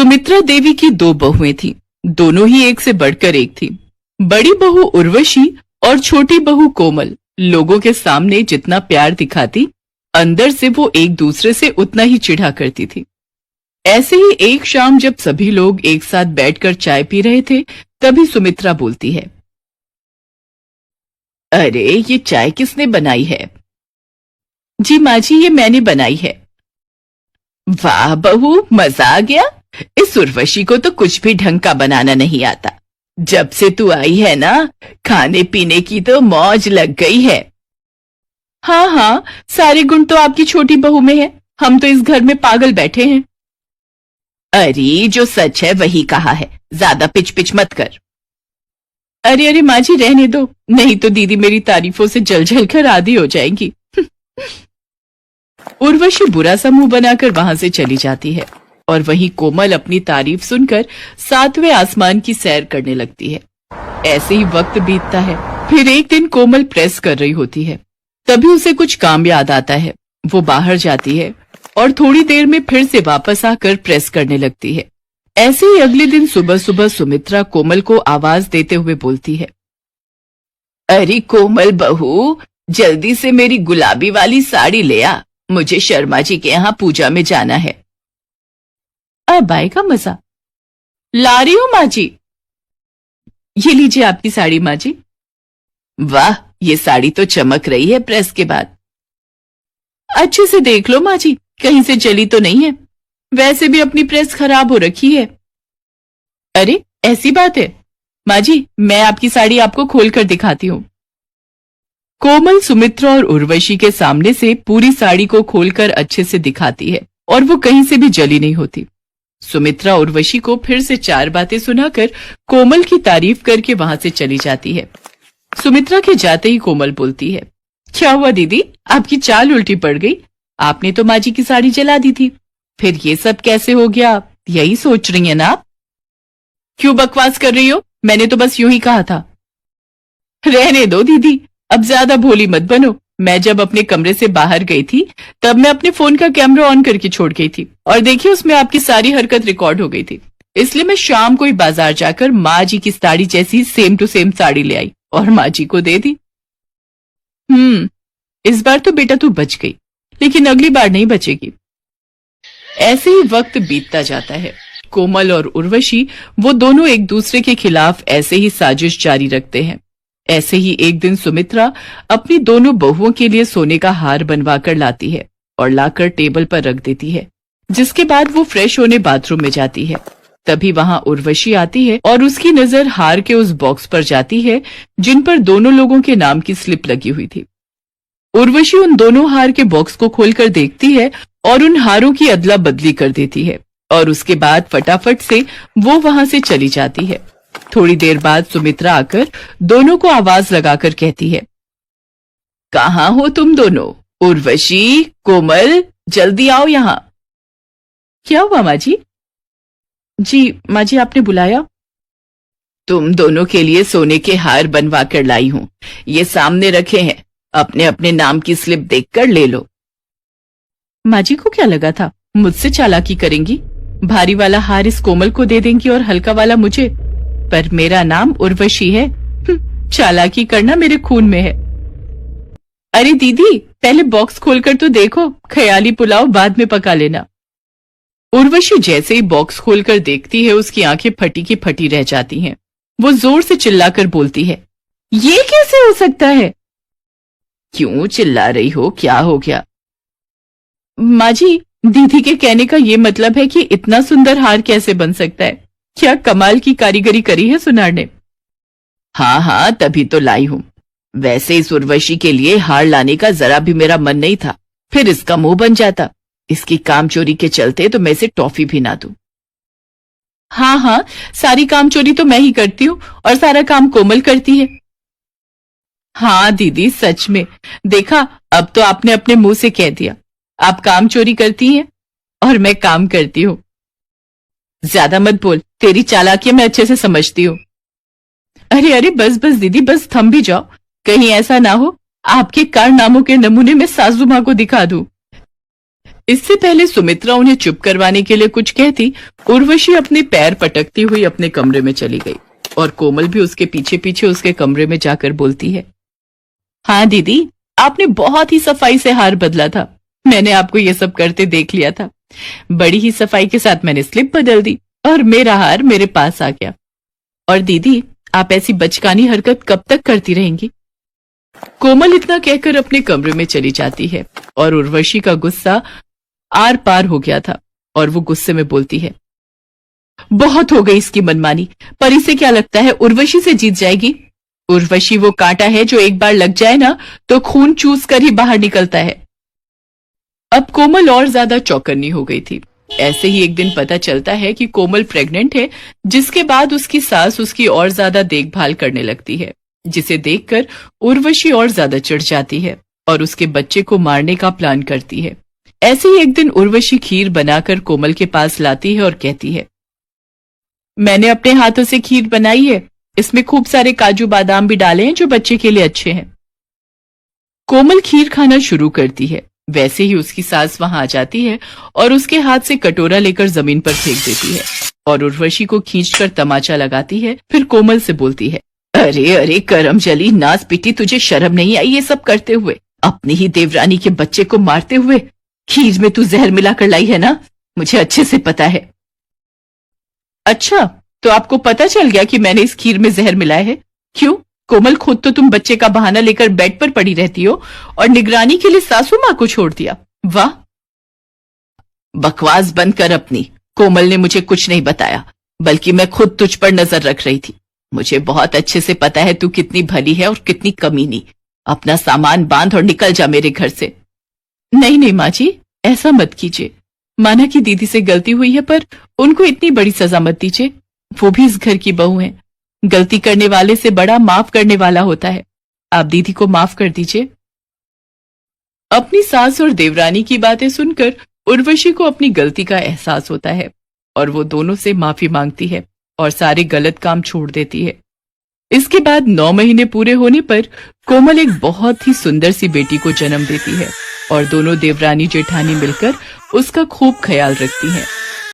सुमित्रा देवी की दो बहुएं थीं। दोनों ही एक से बढ़कर एक थीं। बड़ी बहू उर्वशी और छोटी बहू कोमल लोगों के सामने जितना प्यार दिखाती, अंदर से वो एक दूसरे से उतना ही चिढ़ा करती थी। ऐसे ही एक शाम जब सभी लोग एक साथ बैठकर चाय पी रहे थे, तभी सुमित्रा बोलती है, अरे ये चाय किसने बनाई है? जी माँ जी, ये मैंने बनाई है। वाह बहू, मजा आ गया। इस उर्वशी को तो कुछ भी ढंग का बनाना नहीं आता। जब से तू आई है ना, खाने पीने की तो मौज लग गई है। हाँ हाँ, सारे गुण तो आपकी छोटी बहू में है। हम तो इस घर में पागल बैठे हैं। अरे जो सच है वही कहा है, ज्यादा पिच पिच मत कर। अरे अरे माँ जी, रहने दो, नहीं तो दीदी मेरी तारीफों से जल जल कर आधी हो जाएंगी। उर्वशी बुरा सा मुंह बनाकर वहां से चली जाती है और वहीं कोमल अपनी तारीफ सुनकर सातवें आसमान की सैर करने लगती है। ऐसे ही वक्त बीतता है। फिर एक दिन कोमल प्रेस कर रही होती है, तभी उसे कुछ काम याद आता है। वो बाहर जाती है और थोड़ी देर में फिर से वापस आकर प्रेस करने लगती है। ऐसे ही अगले दिन सुबह सुबह सुमित्रा कोमल को आवाज देते हुए बोलती है, अरे कोमल बहू, जल्दी से मेरी गुलाबी वाली साड़ी ले आ, मुझे शर्मा जी के यहाँ पूजा में जाना है। अब आएगा मजा। ला रही हूं माँ जी। ये लीजिए आपकी साड़ी माँ जी। वाह, ये साड़ी तो चमक रही है प्रेस के बाद। अच्छे से देख लो माँ जी, कहीं से जली तो नहीं है। वैसे भी अपनी प्रेस खराब हो रखी है। अरे ऐसी बात है माँ जी, मैं आपकी साड़ी आपको खोलकर दिखाती हूँ। कोमल सुमित्रा और उर्वशी के सामने से पूरी साड़ी को खोलकर अच्छे से दिखाती है और वो कहीं से भी जली नहीं होती। सुमित्रा उर्वशी को फिर से 4 बातें सुनाकर कोमल की तारीफ करके वहां से चली जाती है। सुमित्रा के जाते ही कोमल बोलती है, क्या हुआ दीदी, आपकी चाल उल्टी पड़ गई? आपने तो माँ जी की साड़ी जला दी थी, फिर ये सब कैसे हो गया? यही सोच रही है ना आप? क्यों बकवास कर रही हो? मैंने तो बस यूं ही कहा था। रहने दो दीदी, अब ज्यादा भोली मत बनो। मैं जब अपने कमरे से बाहर गई थी, तब मैं अपने फोन का कैमरा ऑन करके छोड़ गई थी और देखिए उसमें आपकी सारी हरकत रिकॉर्ड हो गई थी। इसलिए मैं शाम को ही बाजार जाकर माँ जी की साड़ी जैसी सेम टू सेम साड़ी ले आई और माँ जी को दे दी। इस बार तो बेटा तू बच गई, लेकिन अगली बार नहीं बचेगी। ऐसे ही वक्त बीतता जाता है। कोमल और उर्वशी वो दोनों एक दूसरे के खिलाफ ऐसे ही साजिश जारी रखते हैं। ऐसे ही एक दिन सुमित्रा अपनी दोनों बहुओं के लिए सोने का हार बनवाकर लाती है और लाकर टेबल पर रख देती है, जिसके बाद वो फ्रेश होने बाथरूम में जाती है। तभी वहां उर्वशी आती है और उसकी नजर हार के उस बॉक्स पर जाती है जिन पर दोनों लोगों के नाम की स्लिप लगी हुई थी। उर्वशी उन दोनों हार के बॉक्स को खोलकर देखती है और उन हारों की अदला बदली कर देती है और उसके बाद फटाफट से वो वहां से चली जाती है। थोड़ी देर बाद सुमित्रा आकर दोनों को आवाज लगाकर कहती है, कहाँ हो तुम दोनों? उर्वशी, कोमल, जल्दी आओ यहाँ। क्या हुआ माँ जी? जी माँ जी, आपने बुलाया? तुम दोनों के लिए सोने के हार बनवा कर लाई हूं, ये सामने रखे हैं, अपने अपने नाम की स्लिप देखकर ले लो। माँ जी को क्या लगा था मुझसे चालाकी करेंगी? भारी वाला हार इस कोमल को दे देंगी और हल्का वाला मुझे, पर मेरा नाम उर्वशी है। चालाकी करना मेरे खून में है। अरे दीदी, पहले बॉक्स खोलकर तो देखो, ख्याली पुलाव बाद में पका लेना। उर्वशी जैसे ही बॉक्स खोलकर देखती है, उसकी आंखें फटी की फटी रह जाती हैं। वो जोर से चिल्लाकर बोलती है, ये कैसे हो सकता है? क्यों चिल्ला रही हो, क्या हो गया? माँ जी, दीदी के कहने का ये मतलब है कि इतना सुंदर हार कैसे बन सकता है? क्या कमाल की कारीगरी करी है सुनार ने। हाँ हाँ, तभी तो लाई हूं। वैसे इस उर्वशी के लिए हार लाने का जरा भी मेरा मन नहीं था, फिर इसका मुंह बन जाता। इसकी काम चोरी के चलते तो मैं इसे टॉफी भी ना दूं। हाँ हाँ, सारी काम चोरी तो मैं ही करती हूँ और सारा काम कोमल करती है। हाँ दीदी, सच में। देखा, अब तो आपने अपने मुंह से कह दिया। आप काम चोरी करती हैं और मैं काम करती हूँ। ज्यादा मत बोल, तेरी चालाकियां मैं अच्छे से समझती हूँ। अरे अरे बस बस दीदी, बस थम भी जाओ। कहीं ऐसा ना हो आपके कारनामों के नमूने में सासू माँ को दिखा दूं। इससे पहले सुमित्रा उन्हें चुप करवाने के लिए कुछ कहती, उर्वशी अपने पैर पटकती हुई अपने कमरे में चली गई और कोमल भी उसके पीछे पीछे उसके कमरे में जाकर बोलती है, हाँ दीदी, आपने बहुत ही सफाई से हार बदला था। मैंने आपको ये सब करते देख लिया था। बड़ी ही सफाई के साथ मैंने स्लिप बदल दी और मेरा हार मेरे पास आ गया। और दीदी, आप ऐसी बचकानी हरकत कब तक करती रहेंगी? कोमल इतना कहकर अपने कमरे में चली जाती है और उर्वशी का गुस्सा आर पार हो गया था और वो गुस्से में बोलती है, बहुत हो गई इसकी मनमानी, पर इसे क्या लगता है उर्वशी से जीत जाएगी? उर्वशी वो कांटा है जो एक बार लग जाए ना तो खून चूस कर ही बाहर निकलता है। अब कोमल और ज्यादा चौकन्नी हो गई थी। ऐसे ही एक दिन पता चलता है कि कोमल प्रेग्नेंट है, जिसके बाद उसकी सास उसकी और ज्यादा देखभाल करने लगती है, जिसे देखकर उर्वशी और ज्यादा चिढ़ जाती है और उसके बच्चे को मारने का प्लान करती है। ऐसे ही एक दिन उर्वशी खीर बनाकर कोमल के पास लाती है और कहती है, मैंने अपने हाथों से खीर बनाई है, इसमें खूब सारे काजू बादाम भी डाले हैं जो बच्चे के लिए अच्छे हैं। कोमल खीर खाना शुरू करती है। वैसे ही उसकी सास वहां आ जाती है और उसके हाथ से कटोरा लेकर जमीन पर फेंक देती है और उर्वशी को खींचकर तमाचा लगाती है। फिर कोमल से बोलती है, अरे अरे करम जली, नास पिटी, तुझे शर्म नहीं आई ये सब करते हुए? अपनी ही देवरानी के बच्चे को मारते हुए खीर में तू जहर मिलाकर लाई है ना, मुझे अच्छे से पता है। अच्छा, तो आपको पता चल गया कि मैंने इस खीर में जहर मिलाया है? क्यों कोमल, खुद तो तुम बच्चे का बहाना लेकर बेड पर पड़ी रहती हो और निगरानी के लिए सासू मां को छोड़ दिया। वाह, बकवास बंद कर अपनी। कोमल ने मुझे कुछ नहीं बताया, बल्कि मैं खुद तुझ पर नजर रख रही थी। मुझे बहुत अच्छे से पता है तू कितनी भली है और कितनी कमीनी। अपना सामान बांध और निकल जा मेरे घर से। नहीं नहीं माँ जी, ऐसा मत कीजिए। माना कि दीदी से गलती हुई है, पर उनको इतनी बड़ी सजा मत दीजिए। वो भी इस घर की बहू है। गलती करने वाले से बड़ा माफ करने वाला होता है। आप दीदी को माफ कर दीजिए। अपनी सास और देवरानी की बातें सुनकर उर्वशी को अपनी गलती का एहसास होता है और वो दोनों से माफी मांगती है और सारे गलत काम छोड़ देती है। इसके बाद 9 महीने पूरे होने पर कोमल एक बहुत ही सुंदर सी बेटी को जन्म देती है और दोनों देवरानी जेठानी मिलकर उसका खूब ख्याल रखती हैं।